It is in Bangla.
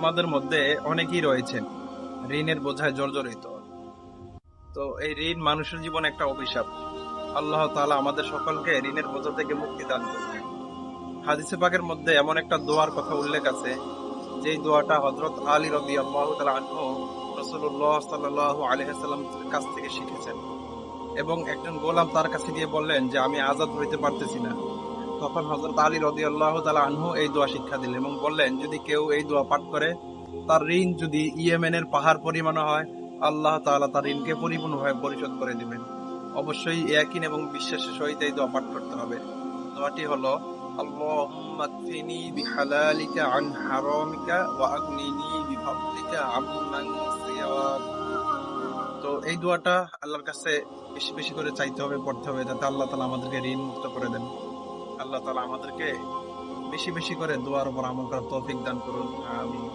আমাদের মধ্যে অনেকেই রয়েছেন ঋণের বোঝায় জর্জরিত। তো এই ঋণ মানুষের জীবনে একটা অভিশাপ। আল্লাহ তাআলা আমাদের সকলকে ঋণের বোঝা থেকে মুক্তি দান করুন। হাদিসে পাকের মধ্যে এমন একটা দোয়ার কথা উল্লেখ আছে, যেই দোয়াটা হযরত আলী রাদিয়াল্লাহু তাআলা আনহু রাসূলুল্লাহ সাল্লাল্লাহু আলাইহি ওয়াসাল্লাম কাছ থেকে শিখেছেন। এবং একজন গোলাম তার কাছে গিয়ে বললেন যে আমি আজাদ হইতে পারতেছি না। তখন হযরত আলী রাদিয়াল্লাহু তাআলা আনহু এই দোয়া শিক্ষা দিলেন এবং বললেন, যদি কেউ এই দোয়া পাঠ করে, তার ঋণ যদি ইয়েমেনের পাহাড় পরিমাণ হয়, আল্লাহ তাআলা তার ঋণকে পরিপূর্ণভাবে পরিশোধ করে দিবেন। অবশ্যই ইয়াকিন এবং বিশ্বাসের সহিত এই দোয়া পাঠ করতে হবে। দোয়াটি হলো, আল্লাহুম্মা কফিনি বিহালালিকা আন হারামিকা ওয়া আগনিনি বিফাদলিকা আম্মান সিওয়াক। তো এই দোয়াটা আল্লাহর কাছে বেশি বেশি করে চাইতে হবে, পড়তে হবে, যাতে আল্লাহ তাআলা আমাদেরকে ঋণ মুক্ত করে দেন। আল্লাহ তাআলা আমাদেরকে বেশি বেশি করে দোয়ার উপর আমল করার তৌফিক দান করুন। আমিন।